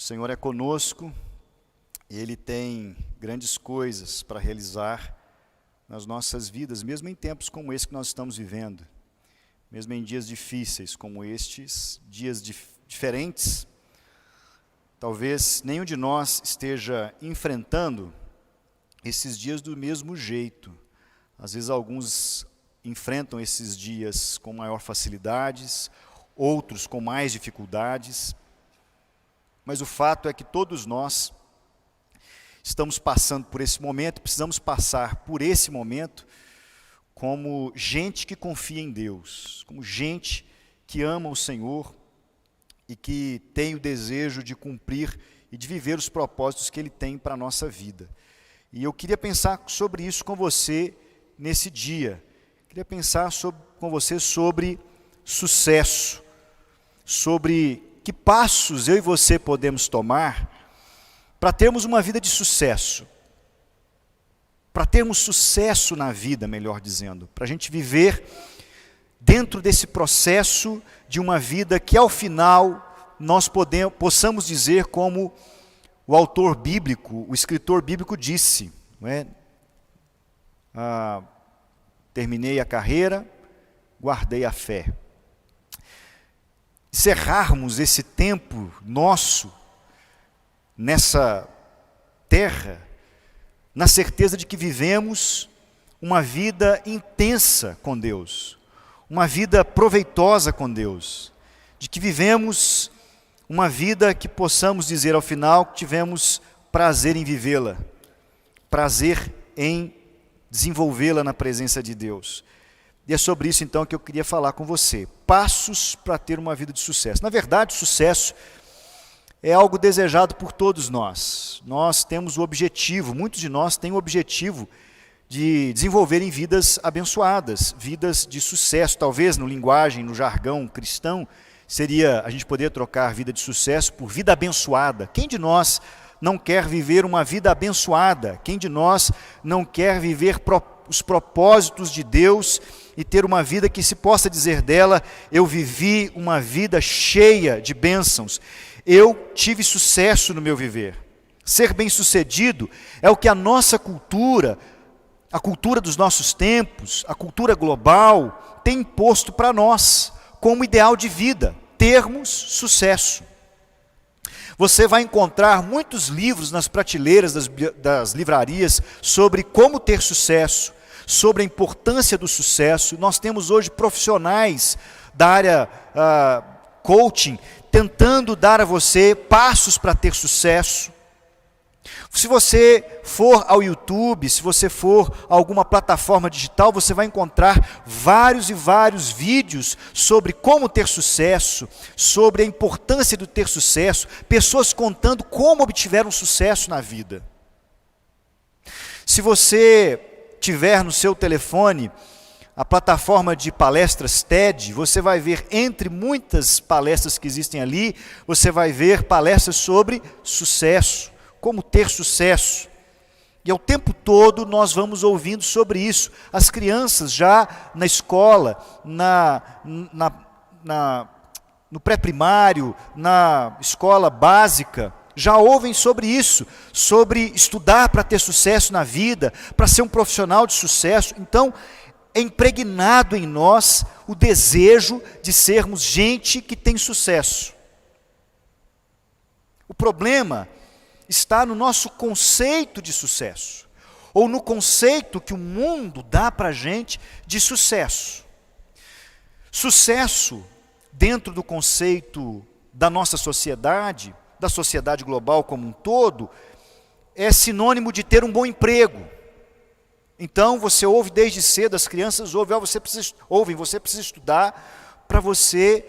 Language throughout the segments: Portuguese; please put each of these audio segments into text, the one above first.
Senhor é conosco e Ele tem grandes coisas para realizar nas nossas vidas, mesmo em tempos como esse que nós estamos vivendo, mesmo em dias difíceis como estes, dias diferentes. Talvez nenhum de nós esteja enfrentando esses dias do mesmo jeito. Às vezes alguns enfrentam esses dias com maior facilidades, outros com mais dificuldades. Mas o fato é que todos nós estamos passando por esse momento, precisamos passar por esse momento como gente que confia em Deus, como gente que ama o Senhor e que tem o desejo de cumprir e de viver os propósitos que Ele tem para a nossa vida. E eu queria pensar sobre isso com você nesse dia. Queria pensar com você sobre sucesso, sobre que passos eu e você podemos tomar para termos uma vida de sucesso, para termos sucesso na vida, melhor dizendo, para a gente viver dentro desse processo de uma vida que ao final nós possamos dizer como o autor bíblico, o escritor bíblico disse, não é? Terminei a carreira, guardei a fé. Encerrarmos esse tempo nosso nessa terra, na certeza de que vivemos uma vida intensa com Deus, uma vida proveitosa com Deus, de que vivemos uma vida que possamos dizer ao final que tivemos prazer em vivê-la, prazer em desenvolvê-la na presença de Deus. E é sobre isso então que eu queria falar com você. Passos para ter uma vida de sucesso. Na verdade, sucesso é algo desejado por todos nós. Nós temos o objetivo, muitos de nós têm o objetivo de desenvolverem vidas abençoadas, vidas de sucesso. Talvez no jargão cristão, a gente poderia trocar vida de sucesso por vida abençoada. Quem de nós não quer viver uma vida abençoada? Quem de nós não quer viver os propósitos de Deus e ter uma vida que se possa dizer dela: eu vivi uma vida cheia de bênçãos, eu tive sucesso no meu viver. Ser bem-sucedido é o que a nossa cultura, a cultura dos nossos tempos, a cultura global, tem imposto para nós como ideal de vida, termos sucesso. Você vai encontrar muitos livros nas prateleiras das livrarias sobre como ter sucesso, sobre a importância do sucesso. Nós temos hoje profissionais da área coaching tentando dar a você passos para ter sucesso. Se você for ao YouTube, se você for a alguma plataforma digital, você vai encontrar vários e vários vídeos sobre como ter sucesso, sobre a importância de ter sucesso, pessoas contando como obtiveram sucesso na vida. Se você tiver no seu telefone a plataforma de palestras TED, você vai ver, entre muitas palestras que existem ali, você vai ver palestras sobre sucesso, como ter sucesso. E ao tempo todo nós vamos ouvindo sobre isso. As crianças já na escola, no pré-primário, na escola básica, já ouvem sobre isso, sobre estudar para ter sucesso na vida, para ser um profissional de sucesso. Então, é impregnado em nós o desejo de sermos gente que tem sucesso. O problema está no nosso conceito de sucesso, ou no conceito que o mundo dá para a gente de sucesso. Sucesso, dentro do conceito da nossa sociedade, da sociedade global como um todo, é sinônimo de ter um bom emprego. Então você ouve desde cedo, as crianças ouvem, você precisa estudar para você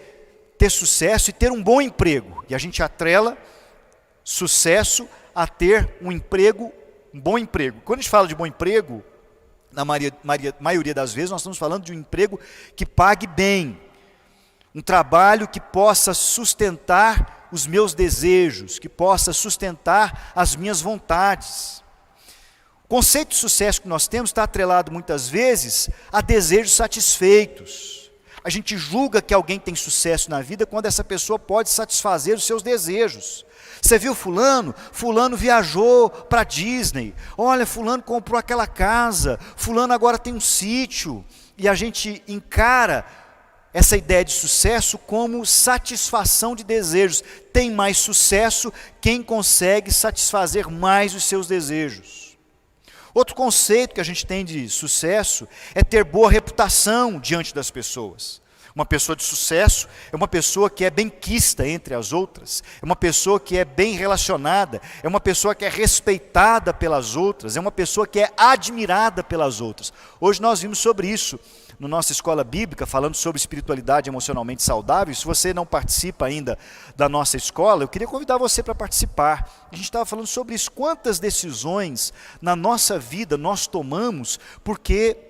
ter sucesso e ter um bom emprego. E a gente atrela sucesso a ter um bom emprego. Quando a gente fala de bom emprego, na maioria das vezes nós estamos falando de um emprego que pague bem, um trabalho que possa sustentar os meus desejos, que possa sustentar as minhas vontades. O conceito de sucesso que nós temos está atrelado muitas vezes a desejos satisfeitos, A gente julga que alguém tem sucesso na vida quando essa pessoa pode satisfazer os seus desejos. Você viu fulano? Fulano viajou para Disney. Olha, fulano comprou aquela casa. Fulano agora tem um sítio. E a gente encara essa ideia de sucesso como satisfação de desejos. Tem mais sucesso quem consegue satisfazer mais os seus desejos. Outro conceito que a gente tem de sucesso é ter boa reputação diante das pessoas. Uma pessoa de sucesso é uma pessoa que é benquista entre as outras, é uma pessoa que é bem relacionada, é uma pessoa que é respeitada pelas outras, é uma pessoa que é admirada pelas outras. Hoje nós vimos sobre isso na nossa escola bíblica, falando sobre espiritualidade emocionalmente saudável. Se você não participa ainda da nossa escola, eu queria convidar você para participar. A gente estava falando sobre isso, quantas decisões na nossa vida nós tomamos porque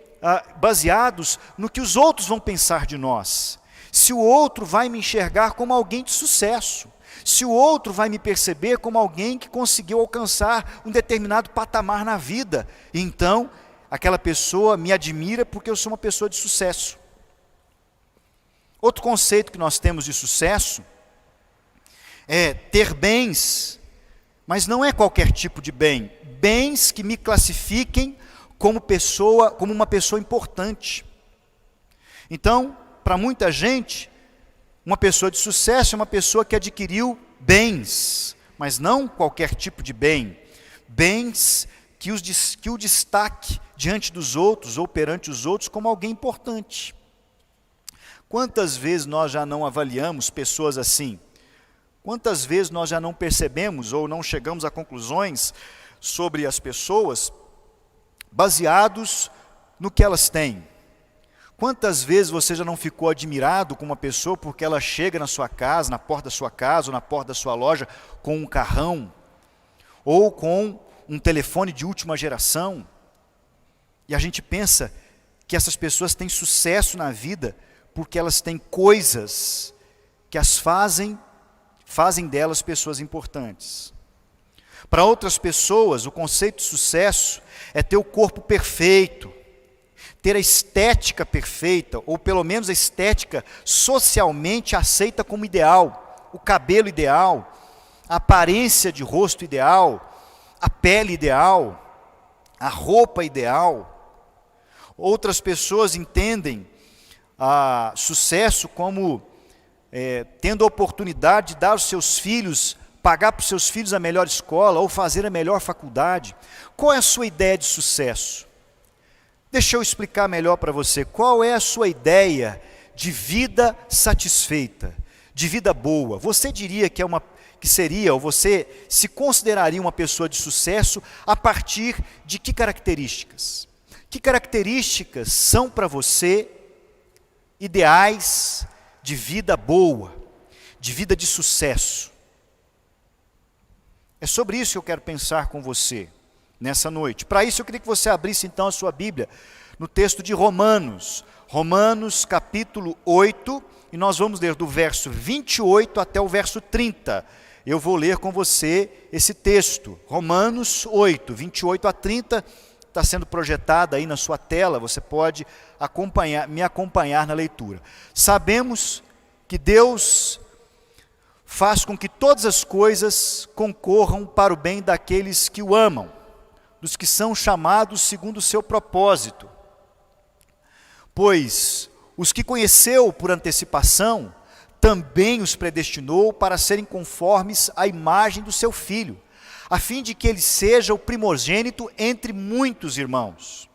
baseados no que os outros vão pensar de nós. Se o outro vai me enxergar como alguém de sucesso, se o outro vai me perceber como alguém que conseguiu alcançar um determinado patamar na vida, então aquela pessoa me admira porque eu sou uma pessoa de sucesso. Outro conceito que nós temos de sucesso é ter bens, mas não é qualquer tipo de bem. Bens que me classifiquem como uma pessoa importante. Então, para muita gente, uma pessoa de sucesso é uma pessoa que adquiriu bens, mas não qualquer tipo de bem. Bens que o destaque diante dos outros ou perante os outros como alguém importante. Quantas vezes nós já não avaliamos pessoas assim? Quantas vezes nós já não percebemos ou não chegamos a conclusões sobre as pessoas baseados no que elas têm? Quantas vezes você já não ficou admirado com uma pessoa porque ela chega na sua casa, na porta da sua casa ou na porta da sua loja com um carrão ou com um telefone de última geração? E a gente pensa que essas pessoas têm sucesso na vida porque elas têm coisas que as fazem delas pessoas importantes. Para outras pessoas, o conceito de sucesso é ter o corpo perfeito, ter a estética perfeita, ou pelo menos a estética socialmente aceita como ideal, o cabelo ideal, a aparência de rosto ideal, a pele ideal, a roupa ideal. Outras pessoas entendem sucesso como tendo a oportunidade de dar aos seus filhos, pagar para os seus filhos a melhor escola ou fazer a melhor faculdade. Qual é a sua ideia de sucesso? Deixa eu explicar melhor para você. Qual é a sua ideia de vida satisfeita, de vida boa? Você diria que seria, ou você se consideraria uma pessoa de sucesso a partir de que características? Que características são para você ideais de vida boa, de vida de sucesso? É sobre isso que eu quero pensar com você nessa noite. Para isso eu queria que você abrisse então a sua Bíblia no texto de Romanos, capítulo 8, e nós vamos ler do verso 28 até o verso 30. Eu vou ler com você esse texto, Romanos 8, 28 a 30, está sendo projetada aí na sua tela, você pode me acompanhar na leitura. Sabemos que Deus faz com que todas as coisas concorram para o bem daqueles que o amam, dos que são chamados segundo o seu propósito. Pois os que conheceu por antecipação, também os predestinou para serem conformes à imagem do seu Filho, a fim de que ele seja o primogênito entre muitos irmãos.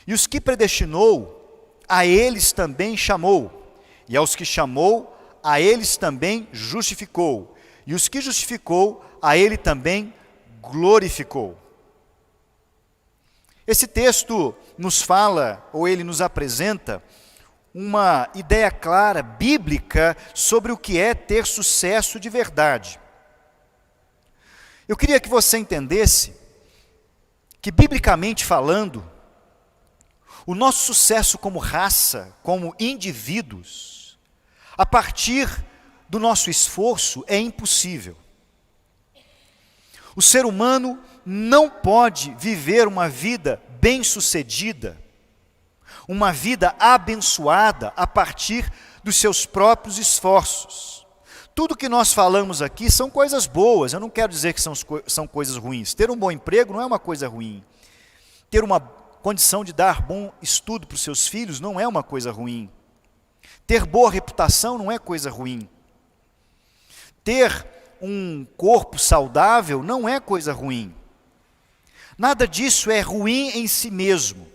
E os que predestinou, a eles também chamou, e aos que chamou, a eles também justificou, e os que justificou, a ele também glorificou. Esse texto nos fala, ou ele nos apresenta, uma ideia clara, bíblica, sobre o que é ter sucesso de verdade. Eu queria que você entendesse que, biblicamente falando, o nosso sucesso como raça, como indivíduos, a partir do nosso esforço, é impossível. O ser humano não pode viver uma vida bem-sucedida, uma vida abençoada a partir dos seus próprios esforços. Tudo que nós falamos aqui são coisas boas, eu não quero dizer que são coisas ruins. Ter um bom emprego não é uma coisa ruim. Ter uma condição de dar bom estudo para os seus filhos não é uma coisa ruim. Ter boa reputação não é coisa ruim. Ter um corpo saudável não é coisa ruim. Nada disso é ruim em si mesmo.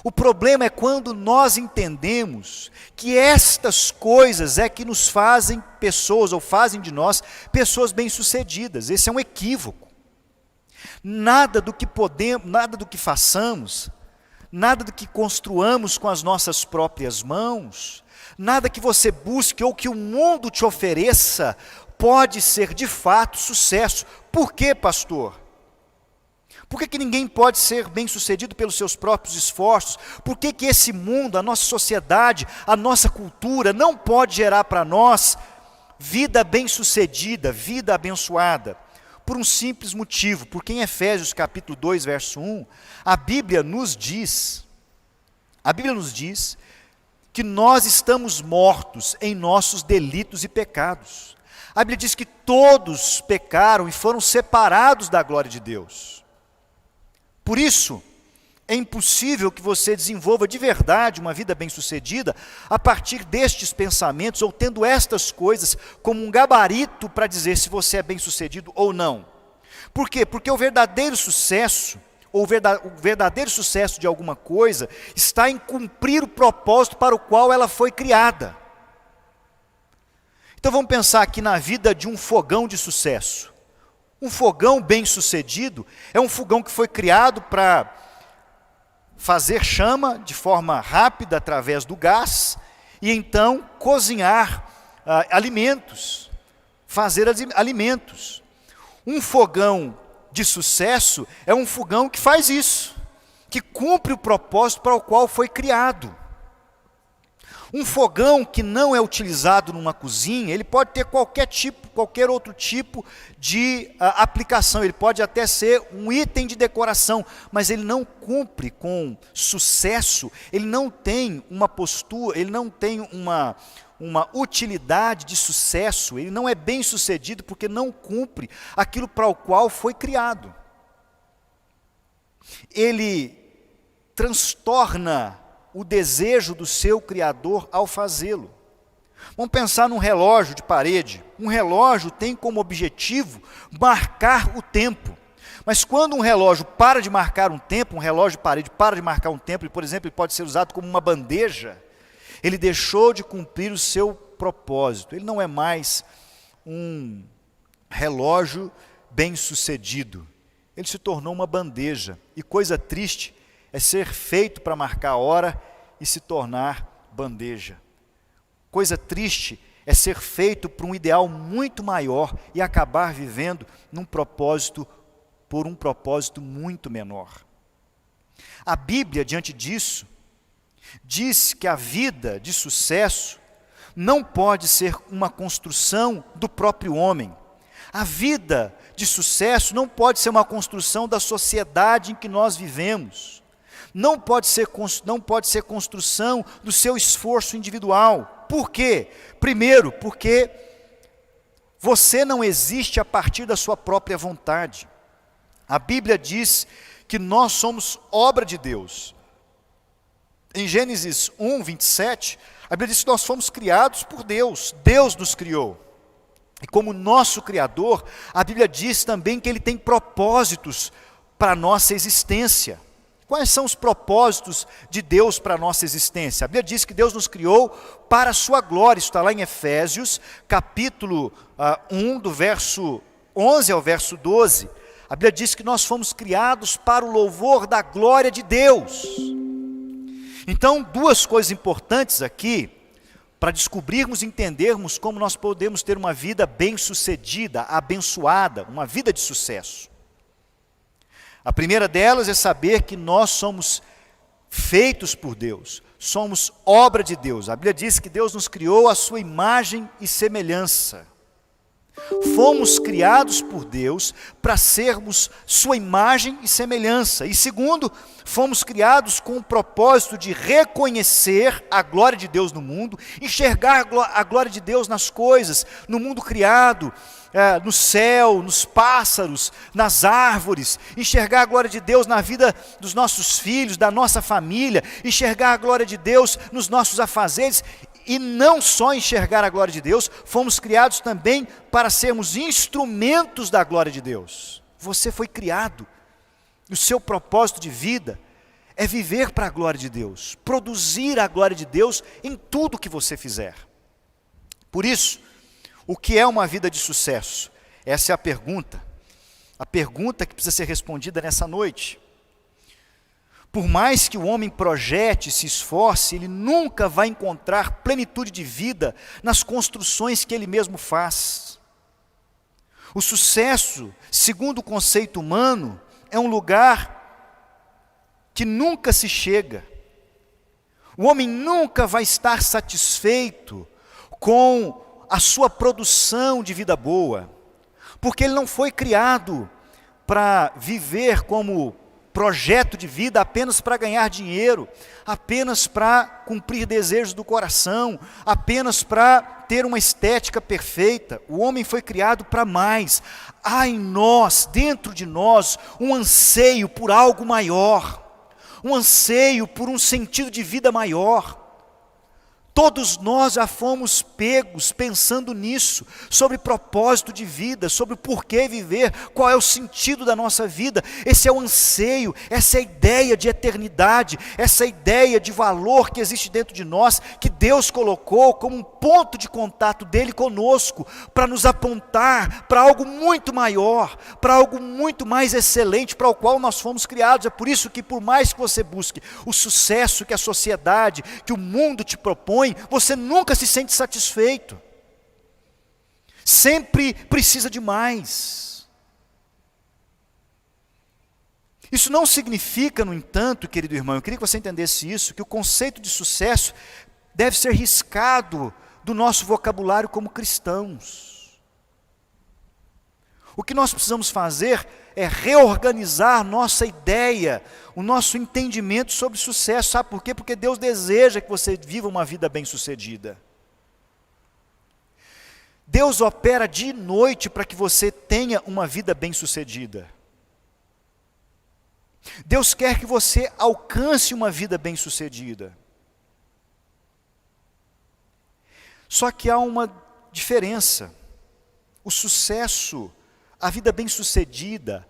O problema é quando nós entendemos que estas coisas é que nos fazem pessoas, ou fazem de nós pessoas bem-sucedidas. Esse é um equívoco. Nada do que podemos, nada do que façamos, nada do que construamos com as nossas próprias mãos, nada que você busque ou que o mundo te ofereça pode ser de fato sucesso. Por quê, pastor? Por que ninguém pode ser bem-sucedido pelos seus próprios esforços? Por que esse mundo, a nossa sociedade, a nossa cultura não pode gerar para nós vida bem-sucedida, vida abençoada? Por um simples motivo, porque em Efésios capítulo 2, verso 1, a Bíblia nos diz que nós estamos mortos em nossos delitos e pecados. A Bíblia diz que todos pecaram e foram separados da glória de Deus. Por isso, é impossível que você desenvolva de verdade uma vida bem-sucedida a partir destes pensamentos ou tendo estas coisas como um gabarito para dizer se você é bem-sucedido ou não. Por quê? Porque o verdadeiro sucesso, ou o verdadeiro sucesso de alguma coisa, está em cumprir o propósito para o qual ela foi criada. Então vamos pensar aqui na vida de um fogão de sucesso. Um fogão bem-sucedido é um fogão que foi criado para fazer chama de forma rápida através do gás e então cozinhar alimentos, fazer alimentos. Um fogão de sucesso é um fogão que faz isso, que cumpre o propósito para o qual foi criado. Um fogão que não é utilizado numa cozinha, ele pode ter qualquer outro tipo de aplicação, ele pode até ser um item de decoração, mas ele não cumpre com sucesso, ele não tem uma postura, ele não tem uma utilidade de sucesso, ele não é bem sucedido porque não cumpre aquilo para o qual foi criado. Ele transtorna o desejo do seu Criador ao fazê-lo. Vamos pensar num relógio de parede. Um relógio tem como objetivo marcar o tempo. Mas quando um relógio para de marcar um tempo, um relógio de parede para de marcar um tempo, e, por exemplo, ele pode ser usado como uma bandeja, ele deixou de cumprir o seu propósito. Ele não é mais um relógio bem-sucedido. Ele se tornou uma bandeja. E coisa triste é ser feito para marcar a hora e se tornar bandeja. Coisa triste é ser feito para um ideal muito maior e acabar vivendo por um propósito muito menor. A Bíblia, diante disso, diz que a vida de sucesso não pode ser uma construção do próprio homem. A vida de sucesso não pode ser uma construção da sociedade em que nós vivemos. Não pode ser construção do seu esforço individual. Por quê? Primeiro, porque você não existe a partir da sua própria vontade. A Bíblia diz que nós somos obra de Deus. Em Gênesis 1, 27, a Bíblia diz que nós fomos criados por Deus. Deus nos criou. E como nosso Criador, a Bíblia diz também que Ele tem propósitos para a nossa existência. Quais são os propósitos de Deus para a nossa existência? A Bíblia diz que Deus nos criou para a sua glória. Isso está lá em Efésios, capítulo 1, do verso 11 ao verso 12. A Bíblia diz que nós fomos criados para o louvor da glória de Deus. Então, duas coisas importantes aqui, para descobrirmos e entendermos como nós podemos ter uma vida bem-sucedida, abençoada, uma vida de sucesso. A primeira delas é saber que nós somos feitos por Deus, somos obra de Deus. A Bíblia diz que Deus nos criou à sua imagem e semelhança. Fomos criados por Deus para sermos sua imagem e semelhança. E segundo, fomos criados com o propósito de reconhecer a glória de Deus no mundo, enxergar a glória de Deus nas coisas, no mundo criado, no céu, nos pássaros, nas árvores, enxergar a glória de Deus na vida dos nossos filhos, da nossa família, enxergar a glória de Deus nos nossos afazeres. E não só enxergar a glória de Deus, fomos criados também para sermos instrumentos da glória de Deus. Você foi criado, e o seu propósito de vida é viver para a glória de Deus, produzir a glória de Deus em tudo que você fizer. Por isso, o que é uma vida de sucesso? Essa é a pergunta que precisa ser respondida nessa noite. Por mais que o homem projete, se esforce, ele nunca vai encontrar plenitude de vida nas construções que ele mesmo faz. O sucesso, segundo o conceito humano, é um lugar que nunca se chega. O homem nunca vai estar satisfeito com a sua produção de vida boa, porque ele não foi criado para viver como projeto de vida apenas para ganhar dinheiro, apenas para cumprir desejos do coração, apenas para ter uma estética perfeita. O homem foi criado para mais. Há em nós, dentro de nós, um anseio por algo maior, um anseio por um sentido de vida maior. Todos nós já fomos pegos pensando nisso, sobre propósito de vida, sobre o porquê viver, qual é o sentido da nossa vida. Esse é o anseio, essa é a ideia de eternidade, essa é a ideia de valor que existe dentro de nós, que Deus colocou como um ponto de contato dele conosco, para nos apontar para algo muito maior, para algo muito mais excelente, para o qual nós fomos criados. É por isso que, por mais que você busque o sucesso que a sociedade, que o mundo te propõe, você nunca se sente satisfeito. Sempre precisa de mais. Isso não significa, no entanto, querido irmão, eu queria que você entendesse isso, que o conceito de sucesso deve ser riscado do nosso vocabulário como cristãos. O que nós precisamos fazer é reorganizar nossa ideia, o nosso entendimento sobre sucesso. Sabe por quê? Porque Deus deseja que você viva uma vida bem-sucedida. Deus opera dia e noite para que você tenha uma vida bem-sucedida. Deus quer que você alcance uma vida bem-sucedida. Só que há uma diferença. O sucesso, a vida bem-sucedida,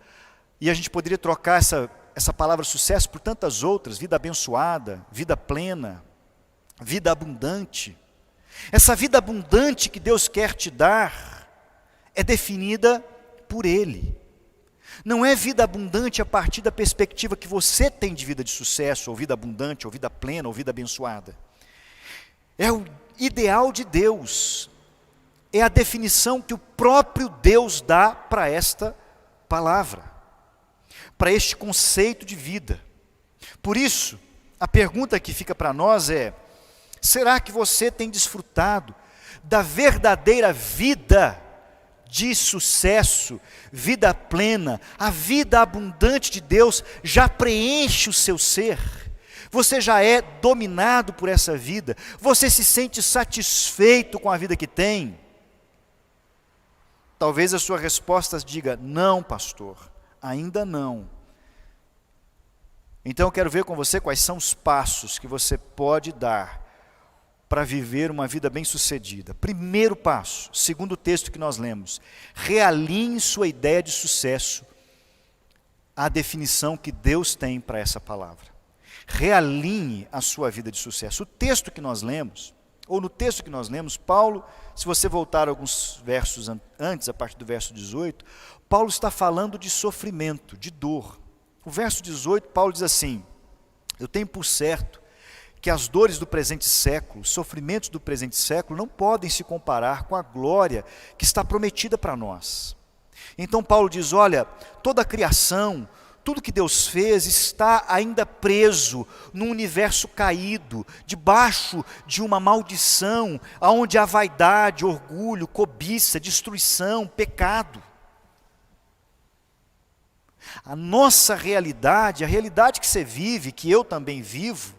e a gente poderia trocar essa palavra sucesso por tantas outras: vida abençoada, vida plena, vida abundante. Essa vida abundante que Deus quer te dar é definida por Ele. Não é vida abundante a partir da perspectiva que você tem de vida de sucesso, ou vida abundante, ou vida plena, ou vida abençoada. É o ideal de Deus. É a definição que o próprio Deus dá para esta palavra, para este conceito de vida. Por isso, a pergunta que fica para nós é: será que você tem desfrutado da verdadeira vida de sucesso, vida plena? A vida abundante de Deus já preenche o seu ser? Você já é dominado por essa vida? Você se sente satisfeito com a vida que tem? Talvez a sua resposta diga: não, pastor, ainda não. Então eu quero ver com você quais são os passos que você pode dar para viver uma vida bem-sucedida. Primeiro passo, segundo o texto que nós lemos: realinhe sua ideia de sucesso à definição que Deus tem para essa palavra. Realinhe a sua vida de sucesso. O texto que nós lemos, ou no texto que nós lemos, Paulo, se você voltar alguns versos antes, a partir do verso 18, Paulo está falando de sofrimento, de dor. O verso 18, Paulo diz assim: eu tenho por certo que as dores do presente século, os sofrimentos do presente século não podem se comparar com a glória que está prometida para nós. Então Paulo diz: olha, toda a criação, tudo que Deus fez está ainda preso num universo caído, debaixo de uma maldição, onde há vaidade, orgulho, cobiça, destruição, pecado. A nossa realidade, a realidade que você vive, que eu também vivo,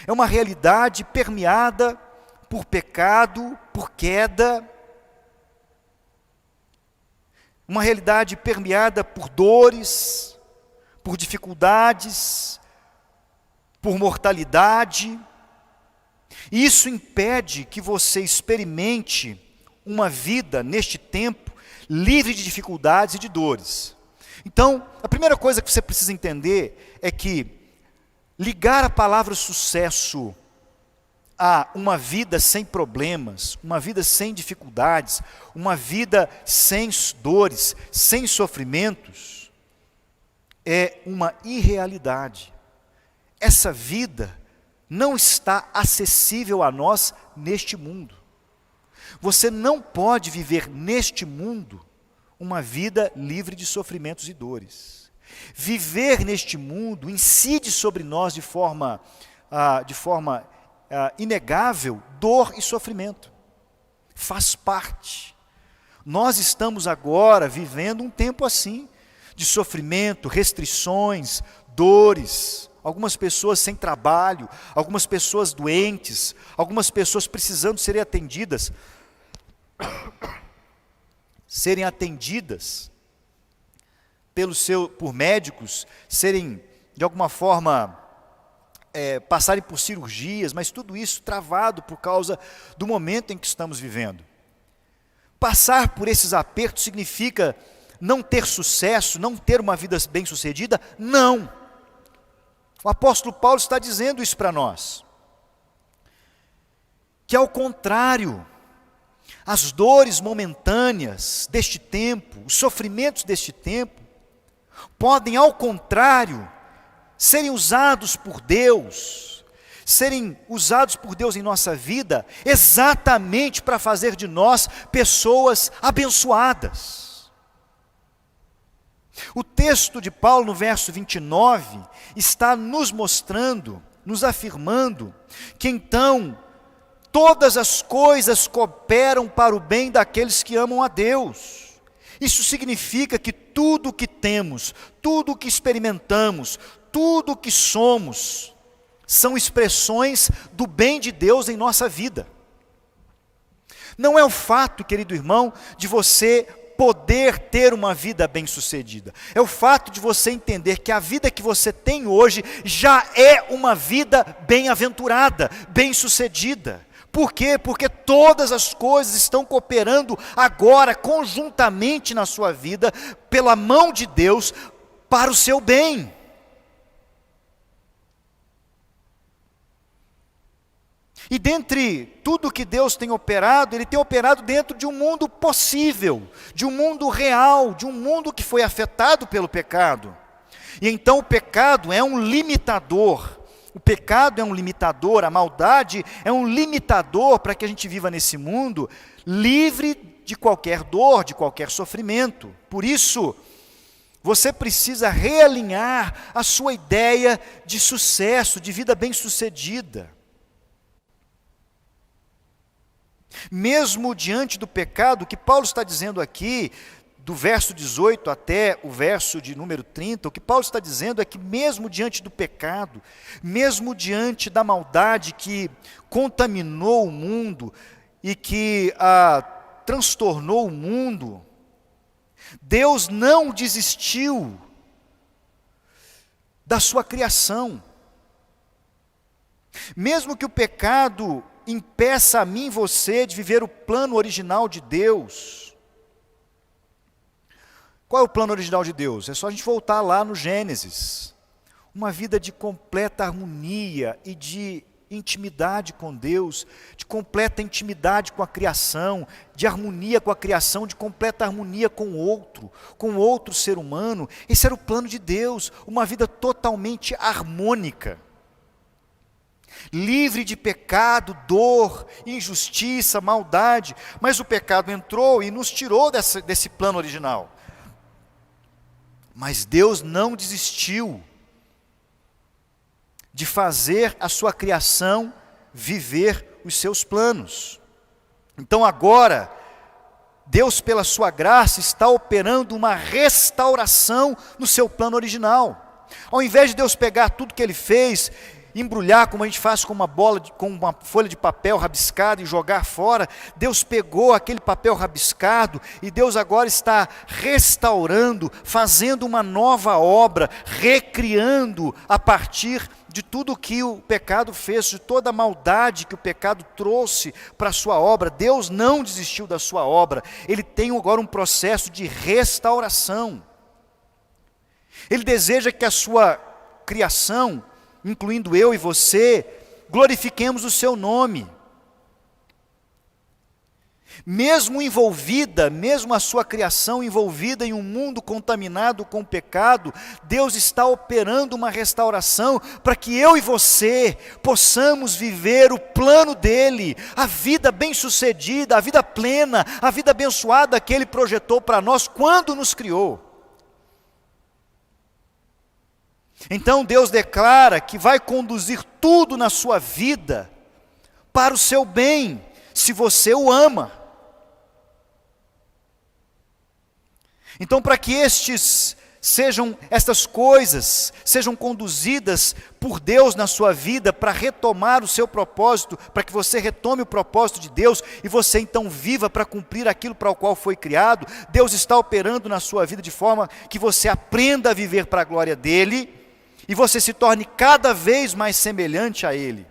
é uma realidade permeada por pecado, por queda, uma realidade permeada por dores, por dificuldades, por mortalidade. E isso impede que você experimente uma vida neste tempo livre de dificuldades e de dores. Então, a primeira coisa que você precisa entender é que ligar a palavra sucesso a uma vida sem problemas, uma vida sem dificuldades, uma vida sem dores, sem sofrimentos, é uma irrealidade. Essa vida não está acessível a nós neste mundo. Você não pode viver neste mundo uma vida livre de sofrimentos e dores. Viver neste mundo incide sobre nós de forma inegável dor e sofrimento. Faz parte. Nós estamos agora vivendo um tempo assim, de sofrimento, restrições, dores, algumas pessoas sem trabalho, algumas pessoas doentes, algumas pessoas precisando serem atendidas por médicos, serem de alguma forma passarem por cirurgias, mas tudo isso travado por causa do momento em que estamos vivendo. Passar por esses apertos significa não ter sucesso, não ter uma vida bem-sucedida? Não. O apóstolo Paulo está dizendo isso para nós. Que ao contrário, as dores momentâneas deste tempo, os sofrimentos deste tempo, podem, ao contrário, serem usados por Deus em nossa vida, exatamente para fazer de nós pessoas abençoadas. O texto de Paulo, no verso 29, está nos mostrando, nos afirmando, que então todas as coisas cooperam para o bem daqueles que amam a Deus. Isso significa que tudo o que temos, tudo o que experimentamos, tudo o que somos, são expressões do bem de Deus em nossa vida. Não é o fato, querido irmão, de você poder ter uma vida bem-sucedida. É o fato de você entender que a vida que você tem hoje já é uma vida bem-aventurada, bem-sucedida. Por quê? Porque todas as coisas estão cooperando agora, conjuntamente na sua vida, pela mão de Deus, para o seu bem. E dentre tudo que Deus tem operado, Ele tem operado dentro de um mundo possível, de um mundo real, de um mundo que foi afetado pelo pecado. E então o pecado é um limitador. O pecado é um limitador, a maldade é um limitador para que a gente viva nesse mundo livre de qualquer dor, de qualquer sofrimento. Por isso, você precisa realinhar a sua ideia de sucesso, de vida bem-sucedida. Mesmo diante do pecado, o que Paulo está dizendo aqui, do verso 18 até o verso de número 30, o que Paulo está dizendo é que mesmo diante do pecado, mesmo diante da maldade que contaminou o mundo e que transtornou o mundo, Deus não desistiu da sua criação. Mesmo que o pecado impeça a mim e você de viver o plano original de Deus. Qual é o plano original de Deus? É só a gente voltar lá no Gênesis. Uma vida de completa harmonia e de intimidade com Deus, de completa intimidade com a criação, de harmonia com a criação, de completa harmonia com outro ser humano. Esse era o plano de Deus, uma vida totalmente harmônica. Livre de pecado, dor, injustiça, maldade, mas o pecado entrou e nos tirou desse plano original. Mas Deus não desistiu de fazer a sua criação viver os seus planos. Então agora, Deus, pela sua graça, está operando uma restauração no seu plano original. Ao invés de Deus pegar tudo que Ele fez, embrulhar como a gente faz com com uma folha de papel rabiscada e jogar fora, Deus pegou aquele papel rabiscado e Deus agora está restaurando, fazendo uma nova obra, recriando a partir de tudo que o pecado fez, de toda a maldade que o pecado trouxe para a sua obra. Deus não desistiu da sua obra, Ele tem agora um processo de restauração. Ele deseja que a sua criação, incluindo eu e você, glorifiquemos o seu nome. Mesmo envolvida, mesmo a sua criação envolvida em um mundo contaminado com o pecado, Deus está operando uma restauração para que eu e você possamos viver o plano dEle, a vida bem-sucedida, a vida plena, a vida abençoada que Ele projetou para nós quando nos criou. Então Deus declara que vai conduzir tudo na sua vida para o seu bem, se você o ama. Então, para que estas coisas sejam conduzidas por Deus na sua vida, para retomar o seu propósito, para que você retome o propósito de Deus, e você então viva para cumprir aquilo para o qual foi criado, Deus está operando na sua vida de forma que você aprenda a viver para a glória dEle, e você se torne cada vez mais semelhante a Ele.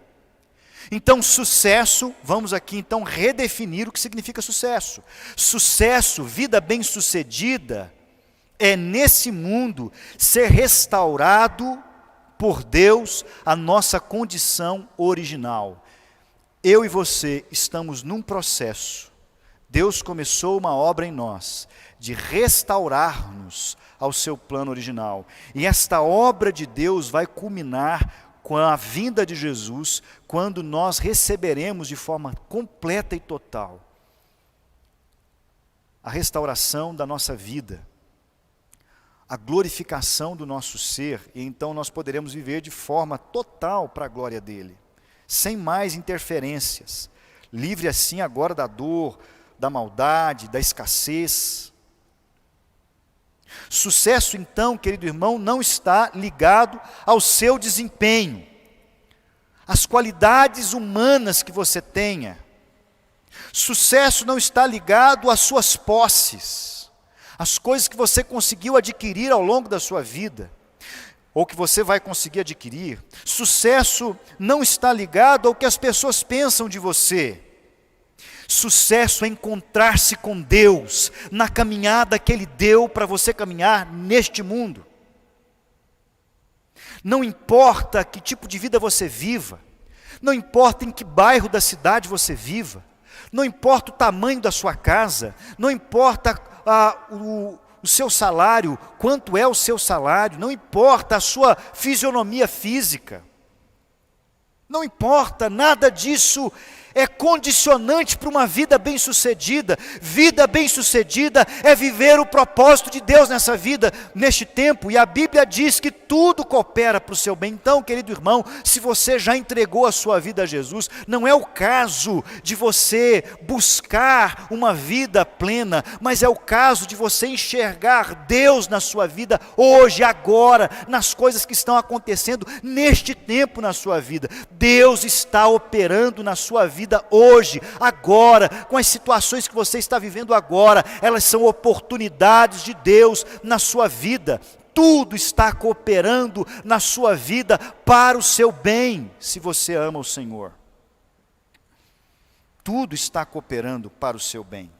Então, sucesso, vamos aqui então redefinir o que significa sucesso. Sucesso, vida bem-sucedida, é nesse mundo ser restaurado por Deus a nossa condição original. Eu e você estamos num processo. Deus começou uma obra em nós, de restaurar-nos ao seu plano original. E esta obra de Deus vai culminar com a vinda de Jesus, quando nós receberemos de forma completa e total a restauração da nossa vida, a glorificação do nosso ser, e então nós poderemos viver de forma total para a glória dEle, sem mais interferências, livre assim agora da dor, da maldade, da escassez. Sucesso, então, querido irmão, não está ligado ao seu desempenho, às qualidades humanas que você tenha. Sucesso não está ligado às suas posses, às coisas que você conseguiu adquirir ao longo da sua vida, ou que você vai conseguir adquirir. Sucesso não está ligado ao que as pessoas pensam de você. Sucesso é encontrar-se com Deus, na caminhada que Ele deu para você caminhar neste mundo. Não importa que tipo de vida você viva, não importa em que bairro da cidade você viva, não importa o tamanho da sua casa, não importa o seu salário, quanto é o seu salário, não importa a sua fisionomia física, não importa, nada disso é condicionante para uma vida bem-sucedida. Vida bem-sucedida é viver o propósito de Deus nessa vida, neste tempo, e a Bíblia diz que tudo coopera para o seu bem. Então, querido irmão, se você já entregou a sua vida a Jesus, não é o caso de você buscar uma vida plena, mas é o caso de você enxergar Deus na sua vida, hoje, agora, nas coisas que estão acontecendo neste tempo na sua vida. Deus está operando na sua vida hoje, agora, com as situações que você está vivendo agora, elas são oportunidades de Deus na sua vida. Tudo está cooperando na sua vida para o seu bem, se você ama o Senhor. Tudo está cooperando para o seu bem.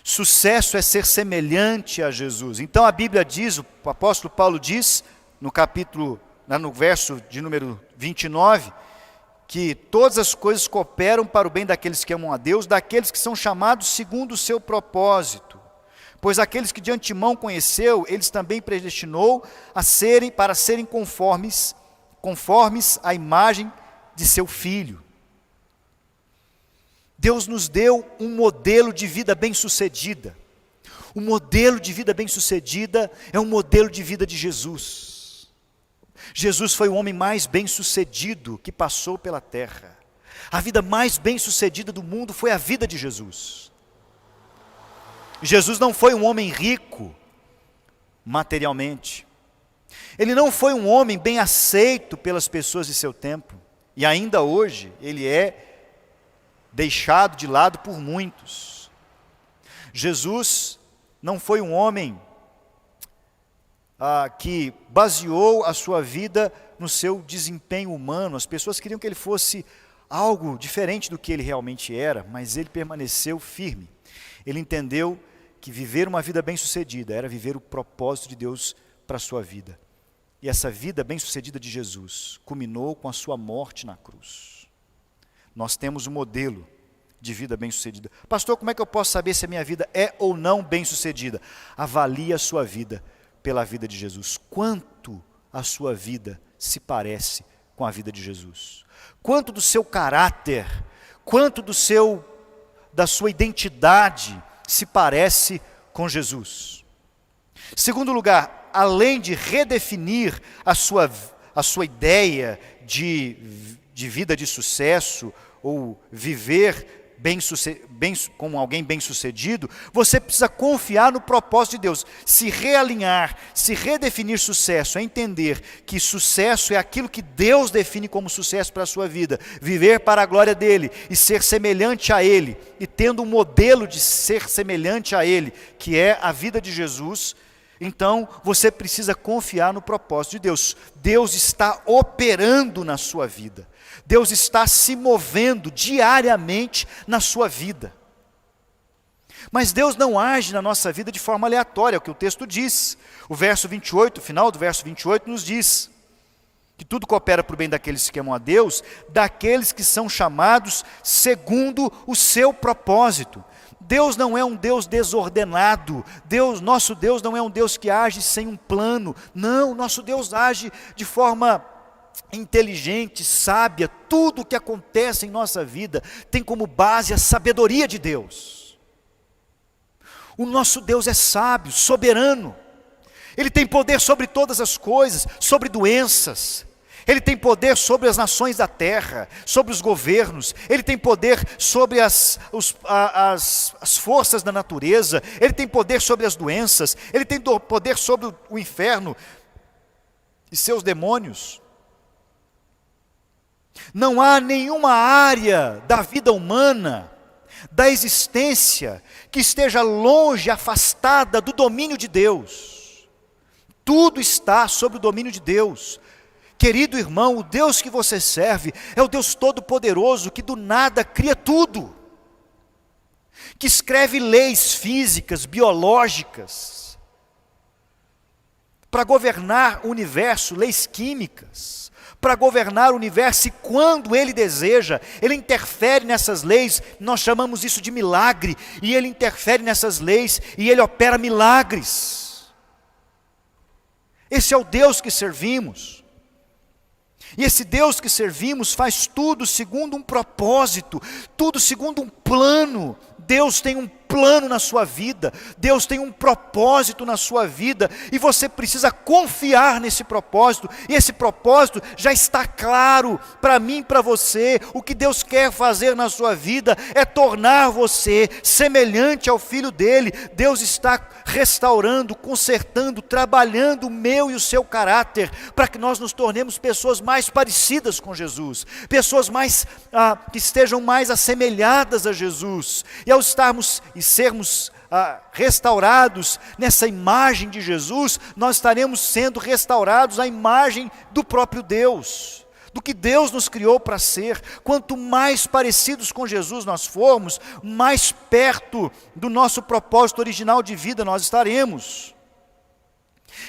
Sucesso é ser semelhante a Jesus. Então a Bíblia diz, o apóstolo Paulo diz, no verso de número 29, que todas as coisas cooperam para o bem daqueles que amam a Deus, daqueles que são chamados segundo o seu propósito. Pois aqueles que de antemão conheceu, eles também predestinou para serem conformes à imagem de seu Filho. Deus nos deu um modelo de vida bem-sucedida, O modelo de vida bem-sucedida é um modelo de vida de Jesus. Jesus foi o homem mais bem-sucedido que passou pela terra. A vida mais bem-sucedida do mundo foi a vida de Jesus. Jesus não foi um homem rico materialmente. Ele não foi um homem bem aceito pelas pessoas de seu tempo. E ainda hoje ele é deixado de lado por muitos. Jesus não foi um homem que baseou a sua vida no seu desempenho humano. As pessoas queriam que ele fosse algo diferente do que ele realmente era, mas ele permaneceu firme. Ele entendeu que viver uma vida bem-sucedida era viver o propósito de Deus para a sua vida. E essa vida bem-sucedida de Jesus culminou com a sua morte na cruz. Nós temos um modelo de vida bem-sucedida. Pastor, como é que eu posso saber se a minha vida é ou não bem-sucedida? Avalie a sua vida pela vida de Jesus. Quanto a sua vida se parece com a vida de Jesus? Quanto do seu caráter, quanto da sua identidade se parece com Jesus? Segundo lugar, além de redefinir a sua ideia de vida de sucesso ou viver como alguém bem-sucedido, você precisa confiar no propósito de Deus, se realinhar, se redefinir sucesso, é entender que sucesso é aquilo que Deus define como sucesso para a sua vida, viver para a glória dEle e ser semelhante a Ele, e tendo um modelo de ser semelhante a Ele, que é a vida de Jesus. Então, você precisa confiar no propósito de Deus. Deus está operando na sua vida. Deus está se movendo diariamente na sua vida. Mas Deus não age na nossa vida de forma aleatória, é o que o texto diz. O verso 28, o final do verso 28 nos diz que tudo coopera para o bem daqueles que amam a Deus, daqueles que são chamados segundo o seu propósito. Deus não é um Deus desordenado. Nosso Deus não é um Deus que age sem um plano. Não, nosso Deus age de forma inteligente, sábia. Tudo o que acontece em nossa vida tem como base a sabedoria de Deus. O nosso Deus é sábio, soberano. Ele tem poder sobre todas as coisas, sobre doenças. Ele tem poder sobre as nações da terra, sobre os governos. Ele tem poder sobre as forças da natureza. Ele tem poder sobre as doenças. Ele tem poder sobre o inferno e seus demônios. Não há nenhuma área da vida humana, da existência, que esteja longe, afastada do domínio de Deus. Tudo está sob o domínio de Deus. Querido irmão, o Deus que você serve é o Deus Todo-Poderoso, que do nada cria tudo, que escreve leis físicas, biológicas, para governar o universo, leis químicas, para governar o universo, e quando Ele deseja, Ele interfere nessas leis. Nós chamamos isso de milagre, e Ele interfere nessas leis, e Ele opera milagres. Esse é o Deus que servimos. E esse Deus que servimos faz tudo segundo um propósito, tudo segundo um plano. Deus tem um plano na sua vida, Deus tem um propósito na sua vida, e você precisa confiar nesse propósito, e esse propósito já está claro para mim e para você. O que Deus quer fazer na sua vida é tornar você semelhante ao Filho dele. Deus está restaurando, consertando, trabalhando o meu e o seu caráter, para que nós nos tornemos pessoas mais parecidas com Jesus, pessoas que estejam mais assemelhadas a Jesus, e ao estarmos e sermos restaurados nessa imagem de Jesus, nós estaremos sendo restaurados à imagem do próprio Deus, do que Deus nos criou para ser. Quanto mais parecidos com Jesus nós formos, mais perto do nosso propósito original de vida nós estaremos.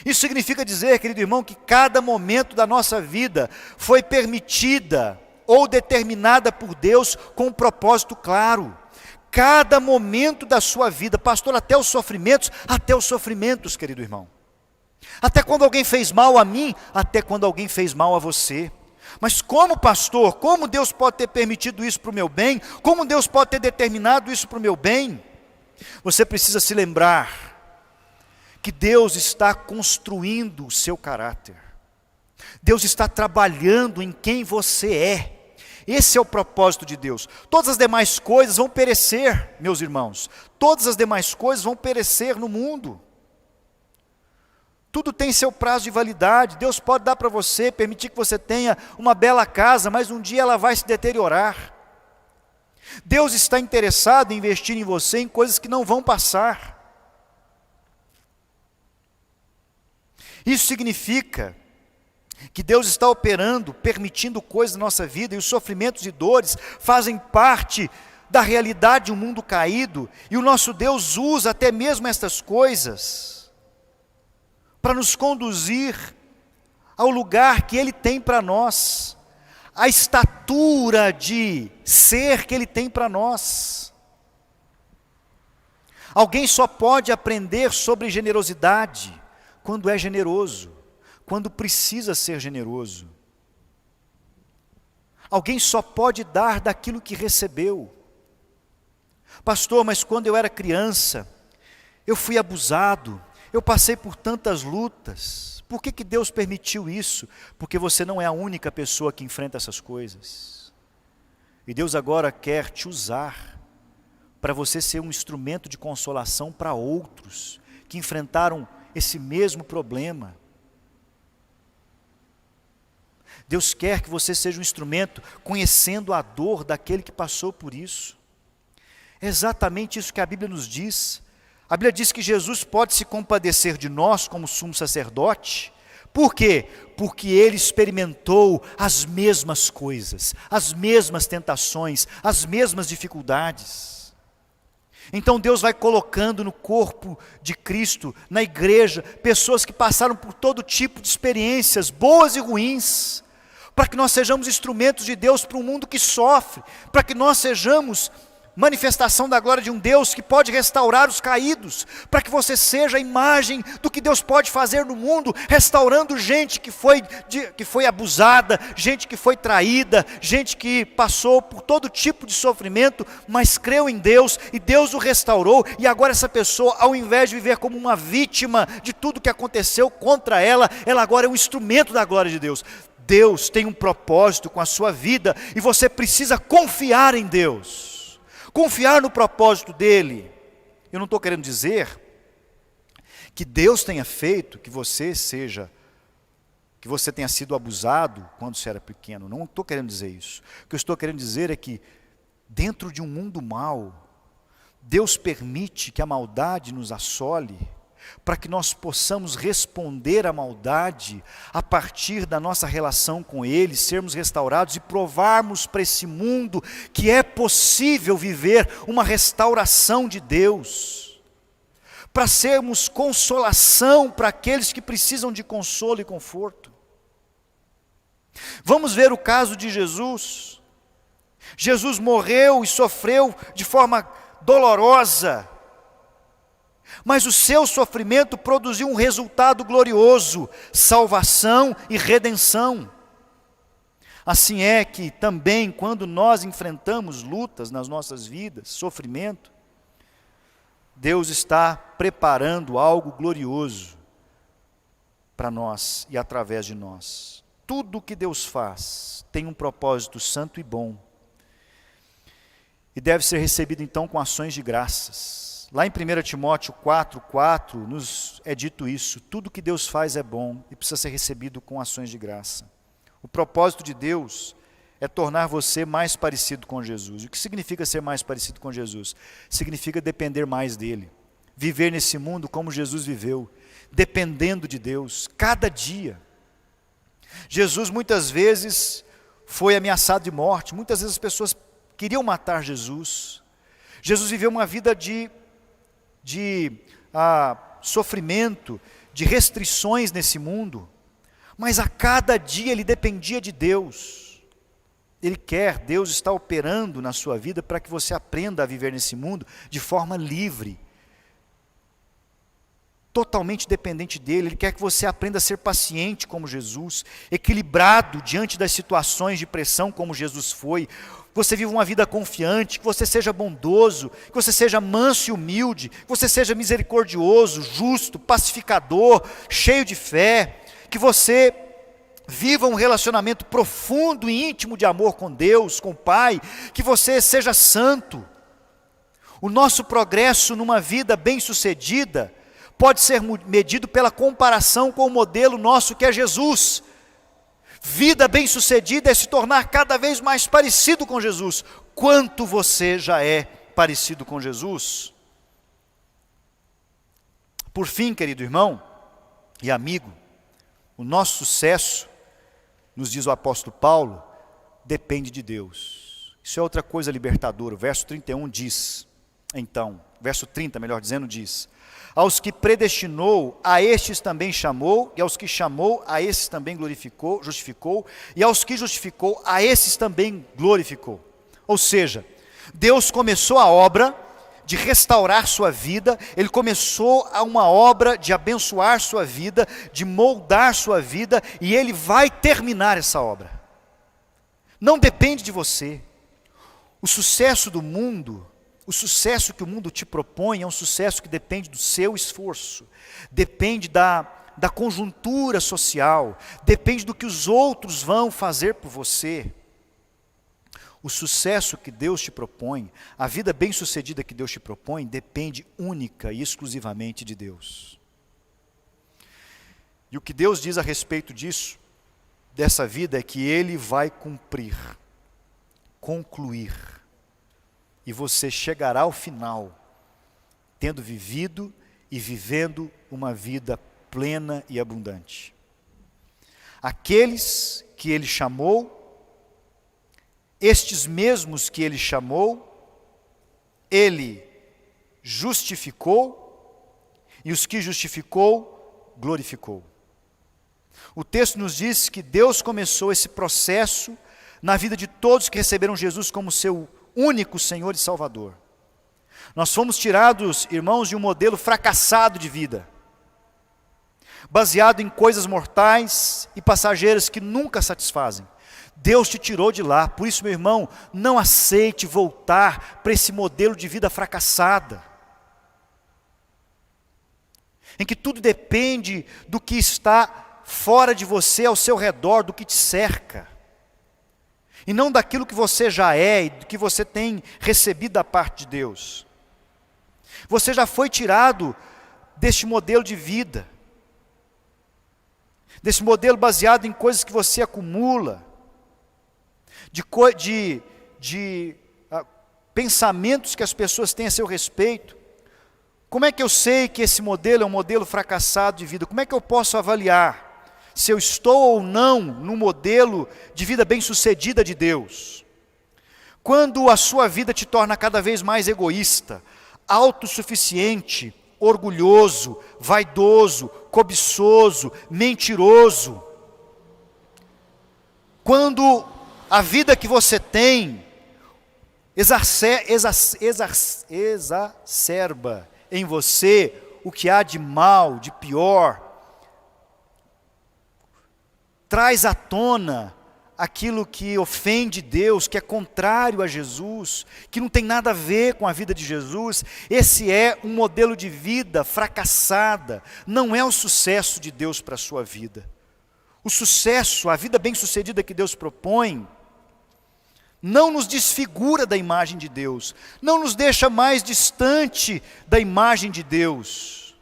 Isso significa dizer, querido irmão, que cada momento da nossa vida foi permitida ou determinada por Deus com um propósito claro. Cada momento da sua vida, pastor, até os sofrimentos, querido irmão. Até quando alguém fez mal a mim, até quando alguém fez mal a você. Mas como pastor, como Deus pode ter permitido isso para o meu bem? Como Deus pode ter determinado isso para o meu bem? Você precisa se lembrar que Deus está construindo o seu caráter. Deus está trabalhando em quem você é. Esse é o propósito de Deus. Todas as demais coisas vão perecer, meus irmãos. Todas as demais coisas vão perecer no mundo. Tudo tem seu prazo de validade. Deus pode dar para você, permitir que você tenha uma bela casa, mas um dia ela vai se deteriorar. Deus está interessado em investir em você em coisas que não vão passar. Isso significa que Deus está operando, permitindo coisas na nossa vida, e os sofrimentos e dores fazem parte da realidade de um mundo caído, e o nosso Deus usa até mesmo estas coisas para nos conduzir ao lugar que Ele tem para nós, a estatura de ser que Ele tem para nós. Alguém só pode aprender sobre generosidade quando é generoso, quando precisa ser generoso. Alguém só pode dar daquilo que recebeu. Pastor, mas quando eu era criança, eu fui abusado, eu passei por tantas lutas. Por que Deus permitiu isso? Porque você não é a única pessoa que enfrenta essas coisas. E Deus agora quer te usar para você ser um instrumento de consolação para outros que enfrentaram esse mesmo problema. Deus quer que você seja um instrumento conhecendo a dor daquele que passou por isso. É exatamente isso que a Bíblia nos diz. A Bíblia diz que Jesus pode se compadecer de nós como sumo sacerdote. Por quê? Porque Ele experimentou as mesmas coisas, as mesmas tentações, as mesmas dificuldades. Então Deus vai colocando no corpo de Cristo, na igreja, pessoas que passaram por todo tipo de experiências, boas e ruins, para que nós sejamos instrumentos de Deus para um mundo que sofre, para que nós sejamos manifestação da glória de um Deus que pode restaurar os caídos, para que você seja a imagem do que Deus pode fazer no mundo, restaurando gente que foi abusada, gente que foi traída, gente que passou por todo tipo de sofrimento, mas creu em Deus, e Deus o restaurou, e agora essa pessoa, ao invés de viver como uma vítima de tudo que aconteceu contra ela, ela agora é um instrumento da glória de Deus. Deus tem um propósito com a sua vida, e você precisa confiar em Deus, confiar no propósito dEle. Eu não estou querendo dizer que Deus tenha feito que você tenha sido abusado quando você era pequeno. Não estou querendo dizer isso. O que eu estou querendo dizer é que dentro de um mundo mau, Deus permite que a maldade nos assole, para que nós possamos responder à maldade a partir da nossa relação com Ele, sermos restaurados e provarmos para esse mundo que é possível viver uma restauração de Deus, para sermos consolação para aqueles que precisam de consolo e conforto. Vamos ver o caso de Jesus. Jesus morreu e sofreu de forma dolorosa, mas o seu sofrimento produziu um resultado glorioso: salvação e redenção. Assim é que também, quando nós enfrentamos lutas nas nossas vidas, sofrimento, Deus está preparando algo glorioso para nós e através de nós. Tudo que Deus faz tem um propósito santo e bom, e deve ser recebido então com ações de graças. Lá em 1 Timóteo 4,4 nos é dito isso: tudo que Deus faz é bom e precisa ser recebido com ações de graça. O propósito de Deus é tornar você mais parecido com Jesus. O que significa ser mais parecido com Jesus? Significa depender mais dEle, viver nesse mundo como Jesus viveu, dependendo de Deus, cada dia. Jesus muitas vezes foi ameaçado de morte, muitas vezes as pessoas queriam matar Jesus. Jesus viveu uma vida de sofrimento, de restrições nesse mundo, mas a cada dia ele dependia de Deus. Deus está operando na sua vida para que você aprenda a viver nesse mundo de forma livre, totalmente dependente dEle. Ele quer que você aprenda a ser paciente como Jesus, equilibrado diante das situações de pressão como Jesus foi, você viva uma vida confiante, que você seja bondoso, que você seja manso e humilde, que você seja misericordioso, justo, pacificador, cheio de fé, que você viva um relacionamento profundo e íntimo de amor com Deus, com o Pai, que você seja santo. O nosso progresso numa vida bem-sucedida pode ser medido pela comparação com o modelo nosso que é Jesus. Vida bem-sucedida é se tornar cada vez mais parecido com Jesus. Quanto você já é parecido com Jesus? Por fim, querido irmão e amigo, o nosso sucesso, nos diz o apóstolo Paulo, depende de Deus. Isso é outra coisa libertadora. O verso 31 diz, então, verso 30, melhor dizendo, diz: aos que predestinou, a estes também chamou, e aos que chamou, a esses também glorificou, justificou, e aos que justificou, a esses também glorificou. Ou seja, Deus começou a obra de restaurar sua vida, Ele começou uma obra de abençoar sua vida, de moldar sua vida, e Ele vai terminar essa obra. Não depende de você. O sucesso do mundo, o sucesso que o mundo te propõe é um sucesso que depende do seu esforço, depende da conjuntura social, depende do que os outros vão fazer por você. O sucesso que Deus te propõe, a vida bem-sucedida que Deus te propõe, depende única e exclusivamente de Deus. E o que Deus diz a respeito disso, dessa vida, é que Ele vai cumprir, concluir, e você chegará ao final, tendo vivido e vivendo uma vida plena e abundante. Aqueles que Ele chamou, estes mesmos que Ele chamou, Ele justificou, e os que justificou, glorificou. O texto nos diz que Deus começou esse processo na vida de todos que receberam Jesus como seu único Senhor e Salvador. Nós fomos tirados, irmãos, de um modelo fracassado de vida, baseado em coisas mortais e passageiras que nunca satisfazem. Deus te tirou de lá. Por isso, meu irmão, não aceite voltar para esse modelo de vida fracassada, em que tudo depende do que está fora de você, ao seu redor, do que te cerca, e não daquilo que você já é e do que você tem recebido da parte de Deus. Você já foi tirado deste modelo de vida, desse modelo baseado em coisas que você acumula, de pensamentos que as pessoas têm a seu respeito. Como é que eu sei que esse modelo é um modelo fracassado de vida? Como é que eu posso avaliar se eu estou ou não no modelo de vida bem-sucedida de Deus? Quando a sua vida te torna cada vez mais egoísta, autossuficiente, orgulhoso, vaidoso, cobiçoso, mentiroso. Quando a vida que você tem exacerba em você o que há de mal, de pior, traz à tona aquilo que ofende Deus, que é contrário a Jesus, que não tem nada a ver com a vida de Jesus. Esse é um modelo de vida fracassada, não é o sucesso de Deus para a sua vida. O sucesso, a vida bem-sucedida que Deus propõe, não nos desfigura da imagem de Deus, não nos deixa mais distante da imagem de Deus,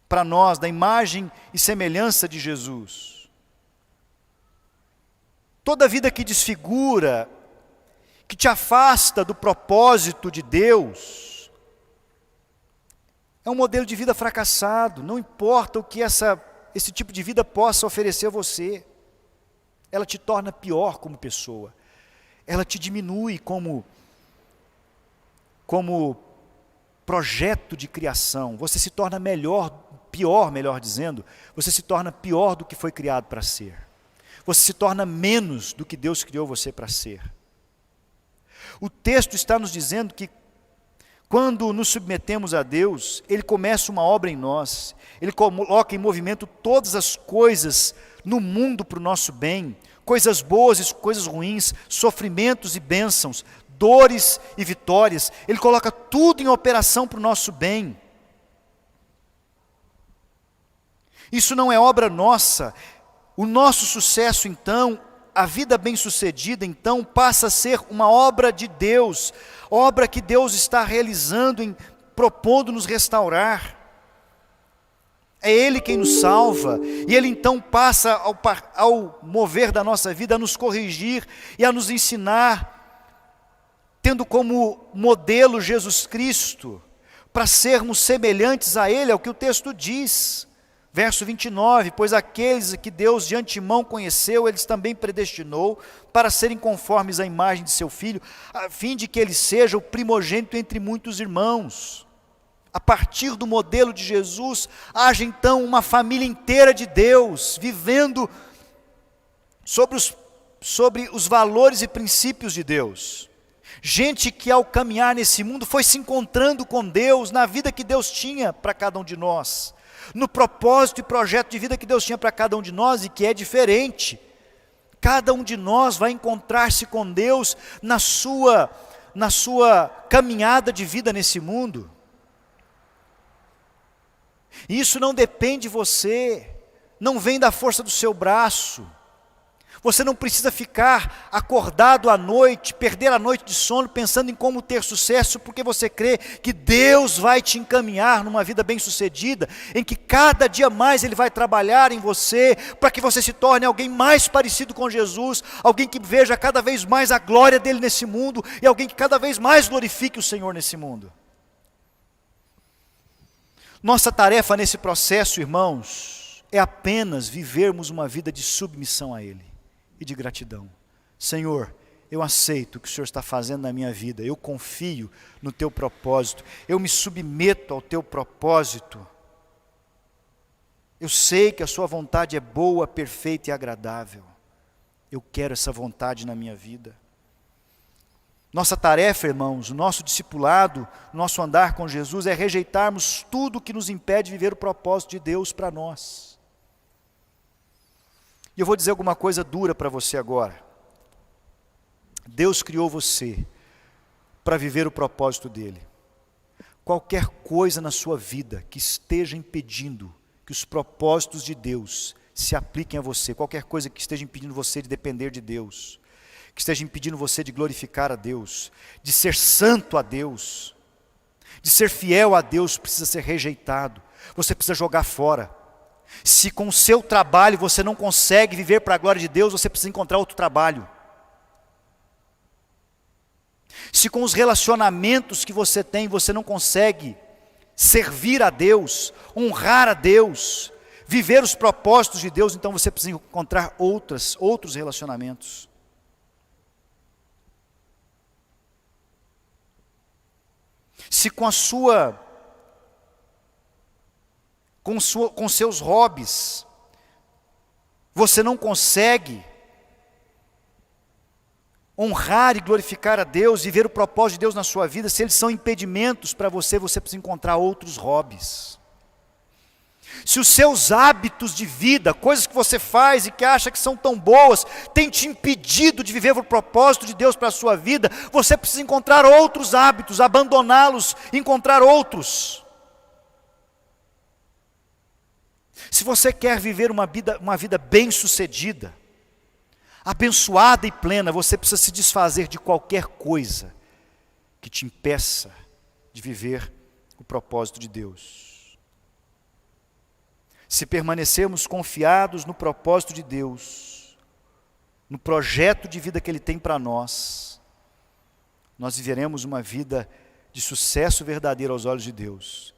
para nós, da imagem e semelhança de Jesus. Toda vida que desfigura, que te afasta do propósito de Deus, é um modelo de vida fracassado. Não importa o que esse tipo de vida possa oferecer a você, ela te torna pior como pessoa, ela te diminui como projeto de criação. Você se torna pior, melhor dizendo, você se torna pior do que foi criado para ser. Você se torna menos do que Deus criou você para ser. O texto está nos dizendo que quando nos submetemos a Deus, Ele começa uma obra em nós, Ele coloca em movimento todas as coisas no mundo para o nosso bem, coisas boas e coisas ruins, sofrimentos e bênçãos, dores e vitórias. Ele coloca tudo em operação para o nosso bem. Isso não é obra nossa. O nosso sucesso, então, a vida bem-sucedida, então, passa a ser uma obra de Deus, obra que Deus está realizando, propondo nos restaurar. É Ele quem nos salva, e Ele então passa, ao mover da nossa vida, a nos corrigir e a nos ensinar, tendo como modelo Jesus Cristo, para sermos semelhantes a Ele, é o que o texto diz. Verso 29, pois aqueles que Deus de antemão conheceu, eles também predestinou para serem conformes à imagem de seu Filho, a fim de que ele seja o primogênito entre muitos irmãos. A partir do modelo de Jesus, haja então uma família inteira de Deus, vivendo sobre os valores e princípios de Deus. Gente que ao caminhar nesse mundo foi se encontrando com Deus, na vida que Deus tinha para cada um de nós, no propósito e projeto de vida que Deus tinha para cada um de nós e que é diferente. Cada um de nós vai encontrar-se com Deus na sua caminhada de vida nesse mundo. E isso não depende de você, não vem da força do seu braço. Você não precisa ficar acordado à noite, perder a noite de sono pensando em como ter sucesso, porque você crê que Deus vai te encaminhar numa vida bem-sucedida, em que cada dia mais Ele vai trabalhar em você, para que você se torne alguém mais parecido com Jesus, alguém que veja cada vez mais a glória dEle nesse mundo, e alguém que cada vez mais glorifique o Senhor nesse mundo. Nossa tarefa nesse processo, irmãos, é apenas vivermos uma vida de submissão a Ele e de gratidão. Senhor, eu aceito o que o Senhor está fazendo na minha vida, eu confio no Teu propósito, eu me submeto ao Teu propósito. Eu sei que a Sua vontade é boa, perfeita e agradável. Eu quero essa vontade na minha vida. Nossa tarefa, irmãos, o nosso discipulado, o nosso andar com Jesus é rejeitarmos tudo que nos impede de viver o propósito de Deus para nós. E eu vou dizer alguma coisa dura para você agora. Deus criou você para viver o propósito dEle. Qualquer coisa na sua vida que esteja impedindo que os propósitos de Deus se apliquem a você, qualquer coisa que esteja impedindo você de depender de Deus, que esteja impedindo você de glorificar a Deus, de ser santo a Deus, de ser fiel a Deus, precisa ser rejeitado. Você precisa jogar fora. Se com o seu trabalho você não consegue viver para a glória de Deus, você precisa encontrar outro trabalho. Se com os relacionamentos que você tem, você não consegue servir a Deus, honrar a Deus, viver os propósitos de Deus, então você precisa encontrar outros relacionamentos. Se com seus hobbies você não consegue honrar e glorificar a Deus, viver o propósito de Deus na sua vida, se eles são impedimentos para você, você precisa encontrar outros hobbies. Se os seus hábitos de vida, coisas que você faz e que acha que são tão boas, têm te impedido de viver o propósito de Deus para a sua vida, você precisa encontrar outros hábitos, abandoná-los, encontrar outros. Se você quer viver uma vida bem-sucedida, abençoada e plena, você precisa se desfazer de qualquer coisa que te impeça de viver o propósito de Deus. Se permanecermos confiados no propósito de Deus, no projeto de vida que Ele tem para nós, nós viveremos uma vida de sucesso verdadeiro aos olhos de Deus.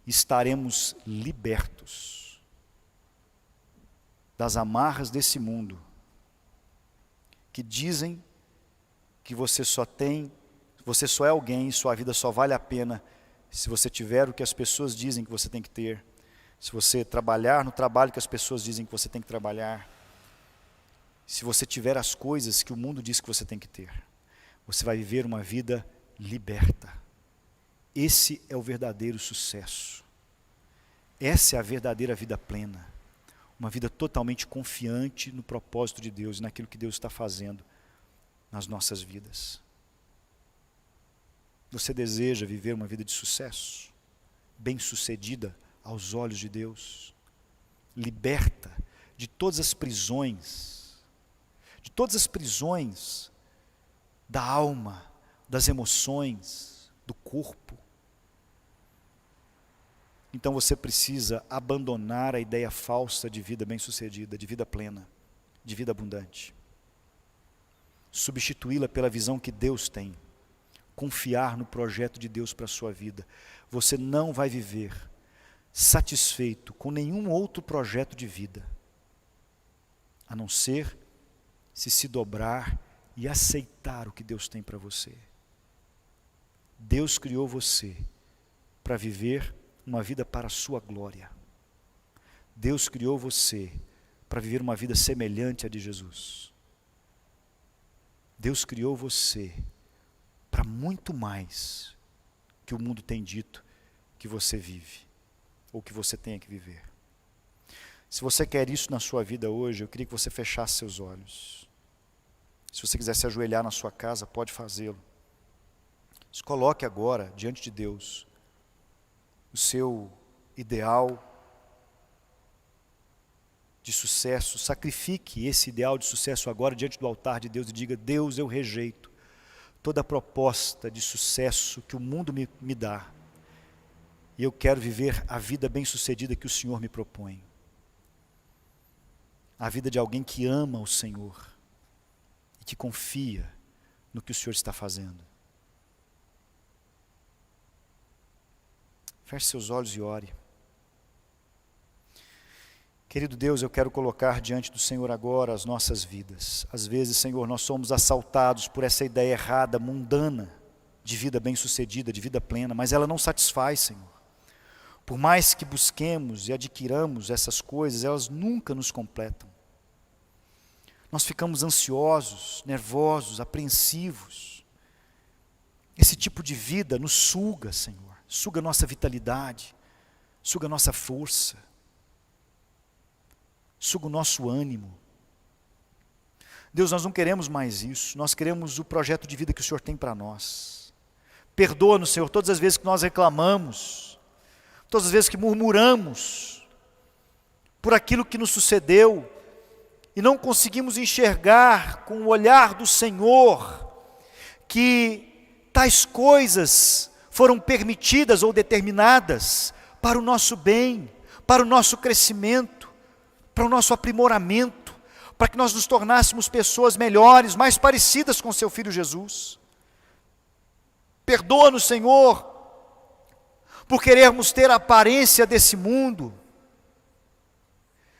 Estaremos libertos das amarras desse mundo, que dizem que você só é alguém e sua vida só vale a pena se você tiver o que as pessoas dizem que você tem que ter, se você trabalhar no trabalho que as pessoas dizem que você tem que trabalhar, se você tiver as coisas que o mundo diz que você tem que ter, você vai viver uma vida liberta. Esse é o verdadeiro sucesso. Essa é a verdadeira vida plena. uma vida totalmente confiante no propósito de Deus e naquilo que Deus está fazendo nas nossas vidas. Você deseja viver uma vida de sucesso, bem-sucedida aos olhos de Deus, liberta de todas as prisões da alma, das emoções, do corpo. Então você precisa abandonar a ideia falsa de vida bem-sucedida, de vida plena, de vida abundante. Substituí-la pela visão que Deus tem. Confiar no projeto de Deus para a sua vida. Você não vai viver satisfeito com nenhum outro projeto de vida, a não ser se dobrar e aceitar o que Deus tem para você. Deus criou você para viver uma vida para a sua glória. Deus criou você para viver uma vida semelhante à de Jesus. Deus criou você para muito mais que o mundo tem dito que você vive, ou que você tenha que viver. Se você quer isso na sua vida hoje, eu queria que você fechasse seus olhos. Se você quiser se ajoelhar na sua casa, pode fazê-lo. Se coloque agora diante de Deus o seu ideal de sucesso. Sacrifique esse ideal de sucesso agora diante do altar de Deus e diga: Deus, eu rejeito toda proposta de sucesso que o mundo me dá. E eu quero viver a vida bem-sucedida que o Senhor me propõe. A vida de alguém que ama o Senhor e que confia no que o Senhor está fazendo. Feche seus olhos e ore. Querido Deus, eu quero colocar diante do Senhor agora as nossas vidas. Às vezes, Senhor, nós somos assaltados por essa ideia errada, mundana, de vida bem-sucedida, de vida plena, mas ela não satisfaz, Senhor. Por mais que busquemos e adquiramos essas coisas, elas nunca nos completam. Nós ficamos ansiosos, nervosos, apreensivos. Esse tipo de vida nos suga, Senhor. Suga nossa vitalidade, suga nossa força, suga o nosso ânimo. Deus, nós não queremos mais isso, nós queremos o projeto de vida que o Senhor tem para nós. Perdoa-nos, Senhor, todas as vezes que nós reclamamos, todas as vezes que murmuramos por aquilo que nos sucedeu e não conseguimos enxergar com o olhar do Senhor que tais coisas foram permitidas ou determinadas para o nosso bem, para o nosso crescimento, para o nosso aprimoramento, para que nós nos tornássemos pessoas melhores, mais parecidas com seu Filho Jesus. Perdoa-nos, Senhor, por querermos ter a aparência desse mundo,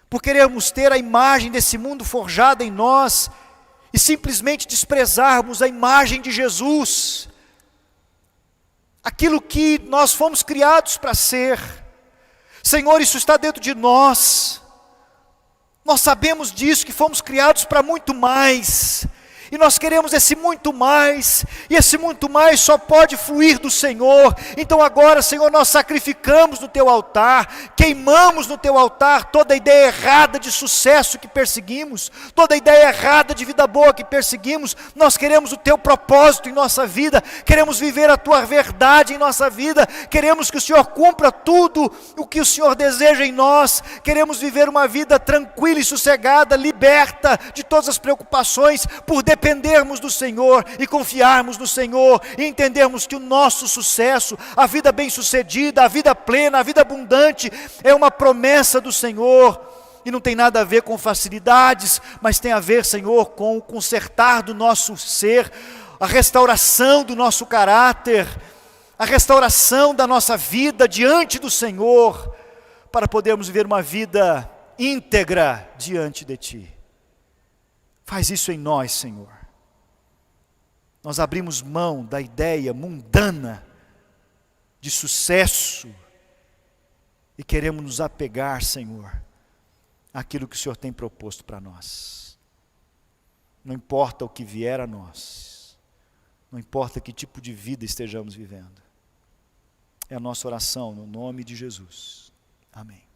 por querermos ter a imagem desse mundo forjada em nós, e simplesmente desprezarmos a imagem de Jesus, aquilo que nós fomos criados para ser. Senhor, isso está dentro de nós. Nós sabemos disso, que fomos criados para muito mais. E nós queremos esse muito mais, e esse muito mais só pode fluir do Senhor. Então agora, Senhor, nós sacrificamos no Teu altar, queimamos no Teu altar toda a ideia errada de sucesso que perseguimos, toda a ideia errada de vida boa que perseguimos. Nós queremos o Teu propósito em nossa vida, queremos viver a Tua verdade em nossa vida, queremos que o Senhor cumpra tudo o que o Senhor deseja em nós, queremos viver uma vida tranquila e sossegada, liberta de todas as preocupações, por dependermos do Senhor e confiarmos no Senhor e entendermos que o nosso sucesso, a vida bem-sucedida, a vida plena, a vida abundante é uma promessa do Senhor e não tem nada a ver com facilidades, mas tem a ver, Senhor, com o consertar do nosso ser, a restauração do nosso caráter, a restauração da nossa vida diante do Senhor, para podermos viver uma vida íntegra diante de Ti. Faz isso em nós, Senhor. Nós abrimos mão da ideia mundana de sucesso e queremos nos apegar, Senhor, àquilo que o Senhor tem proposto para nós. Não importa o que vier a nós, não importa que tipo de vida estejamos vivendo. É a nossa oração no nome de Jesus. Amém.